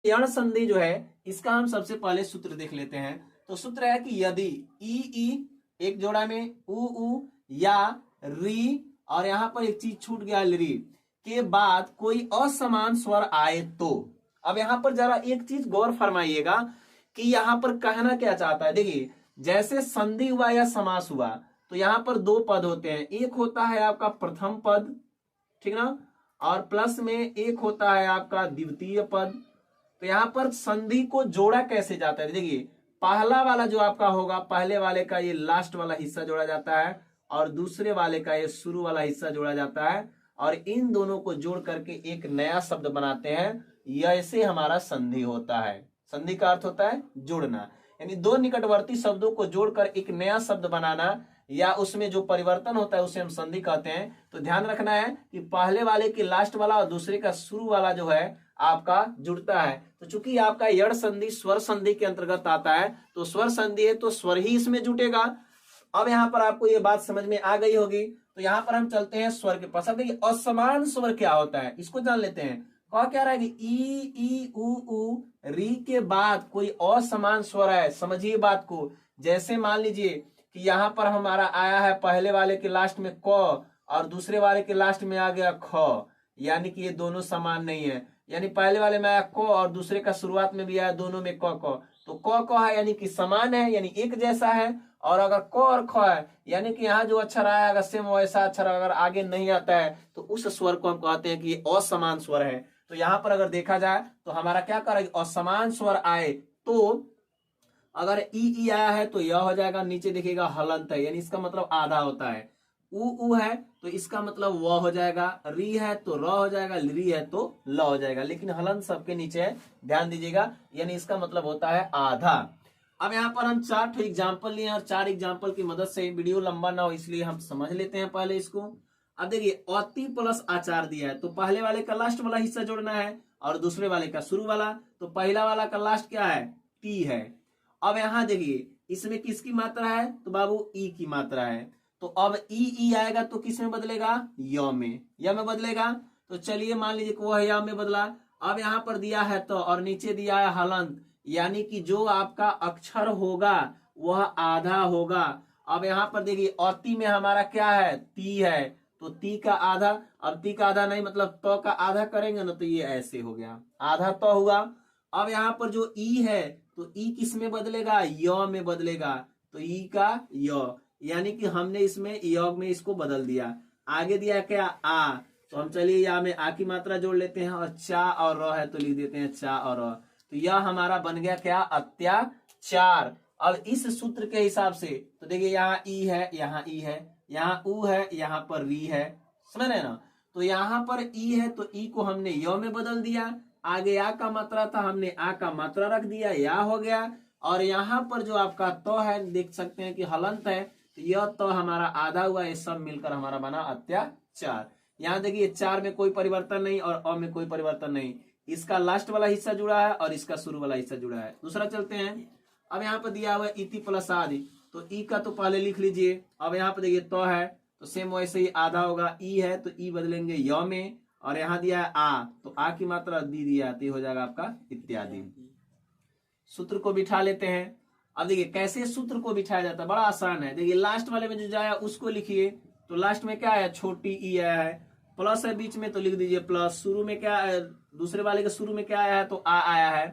यण संधि जो है इसका हम सबसे पहले सूत्र देख लेते हैं। तो सूत्र है कि यदि ई एक जोड़ा में उ या री और यहां पर एक चीज छूट गया री के बाद कोई असमान स्वर आए तो। अब यहां पर जरा एक चीज गौर फरमाइएगा कि यहां पर कहना क्या चाहता है। देखिए जैसे संधि हुआ या समास हुआ तो यहां पर दो पद होते हैं, एक होता है आपका प्रथम पद, ठीक ना, और प्लस में एक होता है आपका द्वितीय पद। तो यहां पर संधि को जोड़ा कैसे जाता है, देखिए पहला वाला जो आपका होगा, पहले वाले का ये लास्ट वाला हिस्सा जोड़ा जाता है और दूसरे वाले का ये शुरू वाला हिस्सा जोड़ा जाता है और इन दोनों को जोड़ करके एक नया शब्द बनाते हैं। ऐसे हमारा संधि होता है। संधि का अर्थ होता है जोड़ना, यानी दो निकटवर्ती शब्दों को जोड़कर एक नया शब्द बनाना या उसमें जो परिवर्तन होता है उसे हम संधि कहते हैं। तो ध्यान रखना है कि पहले वाले के लास्ट वाला और दूसरे का शुरू वाला जो है आपका जुड़ता है। तो चूंकि आपका यण संधि स्वर संधि के अंतर्गत आता है तो स्वर संधि है तो स्वर ही इसमें जुटेगा। अब यहाँ पर आपको ये बात समझ में आ गई होगी। तो यहाँ पर हम चलते हैं स्वर के पास। अब देखिए असमान स्वर क्या होता है इसको जान लेते हैं। कहा क्या रहा है कि ई उ री के बाद कोई असमान स्वर है। समझिए बात को, जैसे मान लीजिए कि यहाँ पर हमारा आया है पहले वाले के लास्ट में क और दूसरे वाले के लास्ट में आ गया ख, यानी कि ये दोनों समान नहीं है। यानी पहले वाले में आया क और दूसरे का शुरुआत में भी आया दोनों में क तो क है यानी कि समान है, यानी एक जैसा है। और अगर क और ख है यानी कि यहाँ जो अक्षर आया अगर सेम वैसा अक्षर अगर आगे नहीं आता है तो उस स्वर को हम कहते हैं कि ये असमान स्वर है। तो यहाँ पर अगर देखा जाए तो हमारा क्या करेगा, असमान स्वर आए तो अगर ई आया है तो यह हो जाएगा, नीचे देखिएगा हलंत है यानी इसका मतलब आधा होता है। उ है तो इसका मतलब व हो जाएगा, री है तो र हो जाएगा, ली है तो ल हो जाएगा, लेकिन हलंत सबके नीचे है, ध्यान दीजिएगा, यानी इसका मतलब होता है आधा। अब यहाँ पर हम 4 एग्जाम्पल लिए और 4 एग्जाम्पल की मदद से वीडियो लंबा ना हो इसलिए हम समझ लेते हैं पहले इसको। अब देखिए अति प्लस आचार दिया है तो पहले वाले का लास्ट वाला हिस्सा जोड़ना है और दूसरे वाले का शुरू वाला। तो पहला वाला का लास्ट क्या है, टी है। अब यहाँ देखिए इसमें किसकी मात्रा है, तो बाबू ई की मात्रा है। तो अब ई आएगा तो किस में बदलेगा, य में बदलेगा। तो चलिए मान लीजिए कि वह य में बदला। अब यहाँ पर दिया है तो और नीचे दिया है हलंत, यानी कि जो आपका अक्षर होगा वह आधा होगा। अब यहाँ पर देखिए अति में हमारा क्या है, ती है, तो ती का आधा। अब ती का आधा नहीं मतलब तो का आधा करेंगे ना तो ये ऐसे हो गया, आधा तो हुआ। अब यहाँ पर जो ई है तो ई किस में बदलेगा, य में बदलेगा। तो ई का य, यानी कि हमने इसमें योग में इसको बदल दिया। आगे दिया क्या, आ, तो हम चलिए या में आ की मात्रा जोड़ लेते हैं और चा और र है तो लिख देते हैं चा और र। तो यह हमारा बन गया क्या, अत्याचार। अब इस सूत्र के हिसाब से तो देखिए यहाँ ई है, यहाँ ई है, यहाँ उ है, यहाँ पर री है, समझ रहे ना। तो यहाँ पर ई है तो ई को हमने य में बदल दिया। आगे आ का मात्रा था हमने आ का मात्रा रख दिया, या हो गया। और यहाँ पर जो आपका तो है देख सकते हैं कि हलंत है तो यह तो हमारा आधा हुआ, ये सब मिलकर हमारा बना अत्याचार। यहाँ देखिए 4 में कोई परिवर्तन नहीं और अ में कोई परिवर्तन नहीं, इसका लास्ट वाला हिस्सा जुड़ा है और इसका शुरू वाला हिस्सा जुड़ा है। दूसरा चलते हैं। अब यहाँ पर दिया हुआ है इति प्लस आदि, तो ई का तो पहले लिख लीजिए। अब यहाँ पर देखिए तो है तो सेम वैसे ही आधा होगा, ई है तो ई बदलेंगे य में, और यहाँ दिया है आ तो आ की मात्रा दी दिया तो हो जाएगा आपका इत्यादि। सूत्र को बिठा लेते हैं। अब देखिए कैसे सूत्र को बिठाया जाता है, बड़ा आसान है। देखिए लास्ट वाले में जो जाया उसको लिखिए। तो लास्ट में क्या है, छोटी ई आया है, प्लस है बीच में तो लिख दीजिए प्लस। शुरू में क्या है, दूसरे वाले के शुरू में क्या आया है तो आ आया है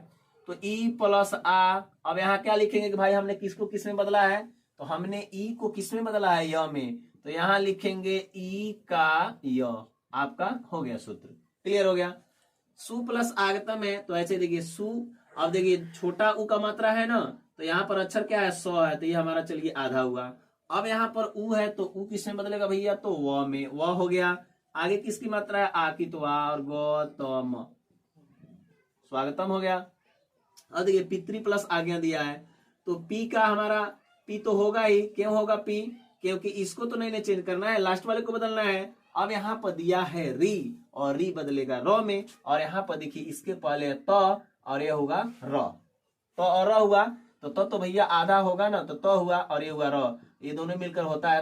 तो ई प्लस आ। अब यहाँ क्या लिखेंगे कि भाई हमने किसको किस में बदला है, तो हमने ई को किस में बदला है, य में। तो यहाँ लिखेंगे ई का य, आपका हो गया सूत्र, क्लियर हो गया। सु प्लस आगतम है तो ऐसे देखिए सु। अब देखिए छोटा उ का मात्रा है ना, तो यहाँ पर अक्षर क्या है, 100 है, तो ये हमारा चलिए आधा हुआ। अब यहाँ पर उ है तो उ किस में बदलेगा भैया, तो व में, व हो गया। आगे किसकी मात्रा है, आ की, तो आ, और गौतम, स्वागतम हो गया। अब देखिए पितृ प्लस आज्ञा दिया है तो पी का हमारा पी तो होगा ही, क्यों होगा पी, क्योंकि इसको तो नहीं चेंज करना है, लास्ट वाले को बदलना है। अब यहाँ पर दिया है री और री बदलेगा र में, और यहाँ पर देखिए इसके पहले त और ये होगा र, तो और र हुआ तो भैया आधा होगा ना, तो हुआ और ये हुआ र, ये दोनों मिलकर होता है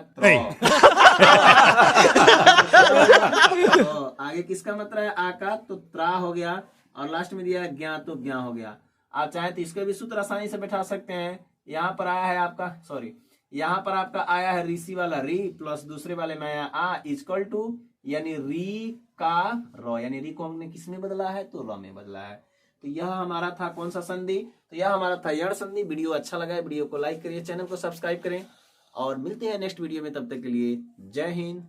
तो आगे किसका मात्रा है, आ का, तो त्रा हो गया। और लास्ट में दिया है ज्ञा तो ज्ञा हो गया। आप चाहे तो इसके भी सूत्र आसानी से बैठा सकते हैं। यहाँ पर आया है आपका, सॉरी, यहाँ पर आपका आया है ऋषि वाला री प्लस दूसरे वाले में आया आ इक्वल टू, यानी री का र, यानी री को हमने किस में बदला है, तो र में बदला है। तो यह हमारा था कौन सा संधि, तो यह हमारा था यण संधि। वीडियो अच्छा लगा है, वीडियो को लाइक करिए, चैनल को सब्सक्राइब करें और मिलते हैं नेक्स्ट वीडियो में। तब तक के लिए जय हिंद।